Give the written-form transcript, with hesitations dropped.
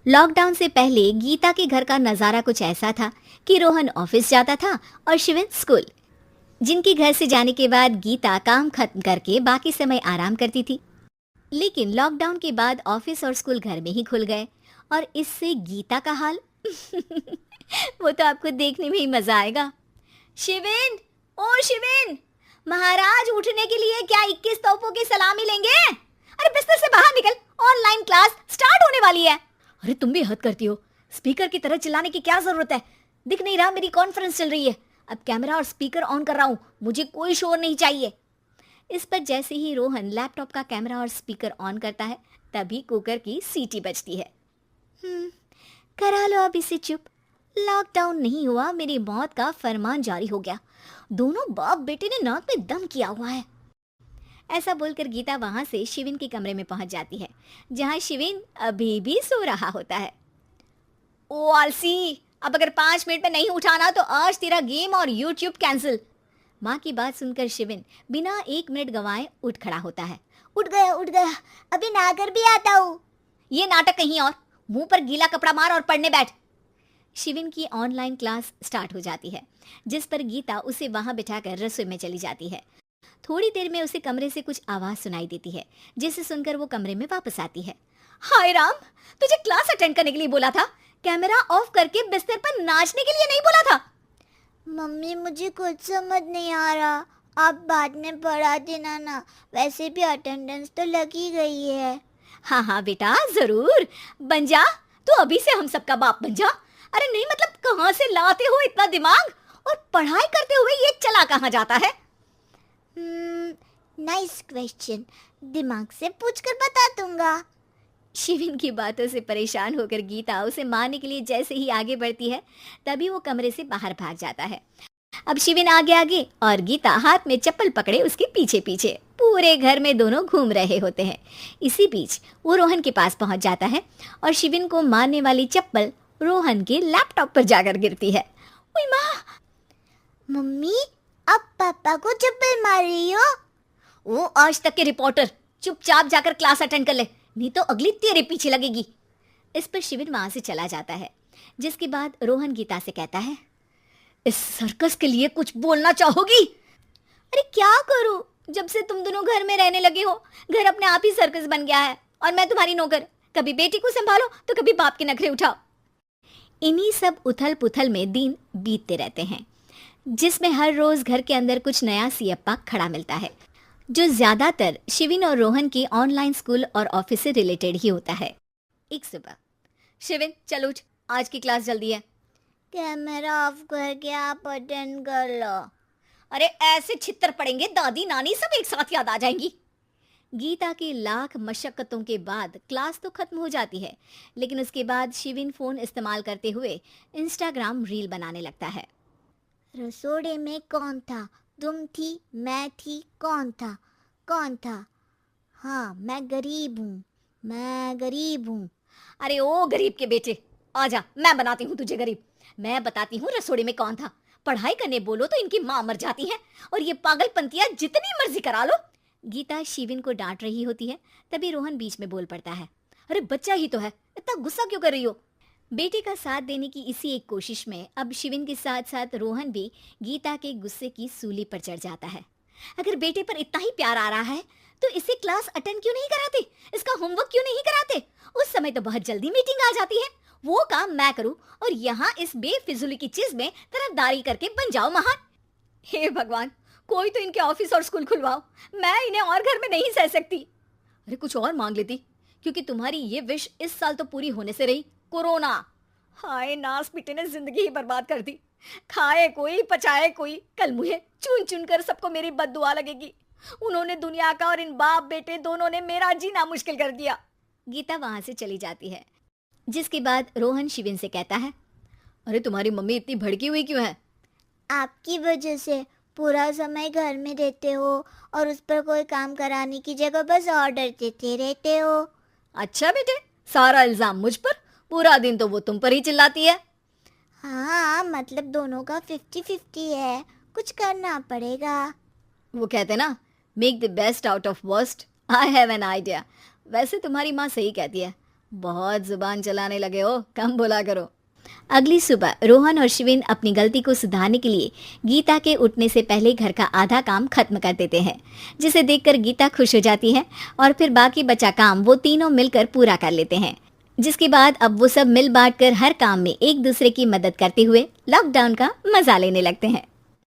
Lockdown से पहले गीता के घर का नज़ारा कुछ ऐसा था कि रोहन ऑफिस जाता था और शिविन स्कूल। जिनके घर से जाने के बाद गीता काम खत्म करके बाकी समय आराम करती थी। लेकिन लॉकडाउन के बाद ऑफिस और स्कूल घर में ही खुल गए और इससे गीता का हाल वो तो आपको देखने में ही मजा आएगा। शिविन, ओ शिविन, महाराज उठने के लिए क्या 21 तोपों की सलामी लेंगे? अरे बिस्तर से बाहर निकल, ऑनलाइन क्लास स्टार्ट होने वाली है। अरे तुम भी हद करती हो, स्पीकर की तरह चिल्लाने की क्या जरूरत है? दिख नहीं रहा मेरी कॉन्फ्रेंस चल रही है। अब कैमरा और स्पीकर ऑन कर रहा हूँ, मुझे कोई शोर नहीं चाहिए। इस पर जैसे ही रोहन लैपटॉप का कैमरा और स्पीकर ऑन करता है तभी कुकर की सीटी बजती है। करा लो अब इसे चुप। लॉकडाउन नहीं हुआ, मेरी मौत का फरमान जारी हो गया। दोनों बाप बेटे ने नाक में दम किया हुआ है। ऐसा बोलकर गीता वहां से शिविन के कमरे में पहुंच जाती है, जहां शिविन अभी भी सो रहा होता है। ओ आलसी, अब अगर 5 मिनट में नहीं उठाना तो आज तेरा गेम और यूट्यूब कैंसिल। माँ की बात सुनकर शिविन बिना 1 मिनट गंवाए उठ खड़ा होता है। उठ गया, अभी नहाकर भी आता हूँ। ये नाटक कहीं और, मुंह पर गीला कपड़ा मार और पढ़ने बैठ। शिविन की ऑनलाइन क्लास स्टार्ट हो जाती है, जिस पर गीता उसे वहां बिठाकर रसोई में चली जाती है। थोड़ी देर में उसे कमरे से कुछ आवाज सुनाई देती है, जिसे सुनकर वो कमरे में वापस आती है। हाय राम, तुझे क्लास अटेंड करने के लिए बोला था, कैमरा ऑफ करके बिस्तर पर नाचने के लिए नहीं बोला था। मम्मी मुझे कुछ समझ नहीं आ रहा, आप बाद में पढ़ा देना ना, वैसे भी अटेंडेंस तो लगी गई है। हाँ बेटा, जरूर बन जा, तू अभी से हम सबका बाप बन जा। अरे नहीं मतलब कहाँ से लाते हो इतना दिमाग, और पढ़ाई करते हुए ये चला कहाँ जाता है? नाइस क्वेश्चन, दिमाग से पूछकर बता दूंगा। शिविन की बातों से परेशान होकर गीता उसे मारने के लिए जैसे ही आगे बढ़ती है तभी वो कमरे से बाहर भाग जाता है। अब शिविन आगे आगे और गीता हाथ में चप्पल पकड़े उसके पीछे पीछे पूरे घर में दोनों घूम रहे होते हैं। इसी बीच वो रोहन के पास पहुंच जाता है और शिविन को मारने वाली चप्पल रोहन के लैपटॉप पर जाकर गिरती है। ओए माँ! मम्मी, अब पापा को चप्पल मार रही हो? वो आज तक के रिपोर्टर, चुपचाप जाकर क्लास अटेंड कर ले, नहीं तो अगली तेरे पीछे लगेगी। इस पर शिविन वहां से चला जाता है, जिसके बाद रोहन गीता से कहता है, इस सर्कस के लिए कुछ बोलना चाहोगी? अरे क्या करूं, जब से तुम दोनों घर में रहने लगे हो, घर अपने आप ही सर्कस बन गया है और मैं तुम्हारी नौकर। कभी बेटी को संभालो तो कभी बाप के नखरे उठाओ। इन्हीं सब उथल पुथल में दिन बीतते रहते हैं, जिसमें हर रोज घर के अंदर कुछ नया सियप्पा खड़ा मिलता है, जो ज्यादातर शिविन और रोहन के ऑनलाइन स्कूल और ऑफिस से रिलेटेड ही होता है। एक सुबह, शिविन चल उठ, आज की क्लास जल्दी है। कैमरा ऑफ करके आप अटेंड कर लो। अरे ऐसे छित्तर पड़ेंगे, दादी नानी सब एक साथ याद आ जाएंगी। गीता की लाख मशक्कतों के बाद क्लास तो खत्म हो जाती है, लेकिन उसके बाद शिविन फोन इस्तेमाल करते हुए इंस्टाग्राम रील बनाने लगता है। रसोड़े में कौन था? तुम थी, मैं थी, कौन था? हाँ, मैं गरीब हूँ। अरे ओ गरीब के बेटे, आजा, मैं बनाती हूँ तुझे गरीब। मैं बताती हूँ रसोड़े में कौन था। पढ़ाई करने बोलो तो इनकी माँ मर जाती है, और ये पागलपंतियाँ जितनी मर्जी करा लो। गीता शिविन को डांट रही होती है, तभी रोहन बीच में बोल पड़ता है। अरे बच्चा ही तो है, इतना गुस्सा क्यों कर रही हो? बेटे का साथ देने की इसी एक कोशिश में अब शिविन के साथ साथ रोहन भी गीता के गुस्से की सूली पर चढ़ जाता है। अगर बेटे पर इतना ही प्यार आ रहा है तो इसे क्लास अटेंड क्यों नहीं कराते, इसका होमवर्क क्यों नहीं कराते? उस समय तो बहुत जल्दी मीटिंग आ जाती है, वो काम मैं करूं और यहाँ इस बेफिजुली की चीज में तरफदारी करके बन जाओ महान। हे भगवान, कोई तो इनके ऑफिस और स्कूल खुलवाओ, मैं इन्हें और घर में नहीं सह सकती। अरे कुछ और मांग लेती, क्योंकि तुम्हारी ये विश इस साल तो पूरी होने से रही, कोरोना। हाय नास बेटे ने जिंदगी ही बर्बाद कर दी। खाए कोई पचाए कोई, कल मुझे चुन चुन कर सबको मेरी बद्दुआ लगेगी। उन्होंने दुनिया का और इन बाप बेटे दोनों ने मेरा जीना मुश्किल कर दिया। गीता वहां से चली जाती है, जिसके बाद रोहन शिविन से कहता है, अरे तुम्हारी मम्मी इतनी भड़की हुई क्यों है? आपकी वजह से पूरा समय घर में रहते हो और उस पर कोई काम कराने की जगह बस ऑर्डर देते रहते हो। अच्छा बेटे, सारा इल्जाम मुझ पर, पूरा दिन तो वो तुम पर ही चिल्लाती है। हाँ, मतलब दोनों का 50-50 है, कुछ करना पड़ेगा। वो कहते ना, make the best out of worst. I have an idea. वैसे तुम्हारी माँ सही कहती है, बहुत जुबान चलाने लगे हो, कम बोला करो। अगली सुबह रोहन और शिविन अपनी गलती को सुधारने के लिए गीता के उठने से पहले घर का आधा काम खत्म कर देते हैं, जिसे देखकर गीता खुश हो जाती है और फिर बाकी बचा काम वो तीनों मिलकर पूरा कर लेते हैं। जिसके बाद अब वो सब मिल बांट कर हर काम में एक दूसरे की मदद करते हुए लॉकडाउन का मजा लेने लगते हैं।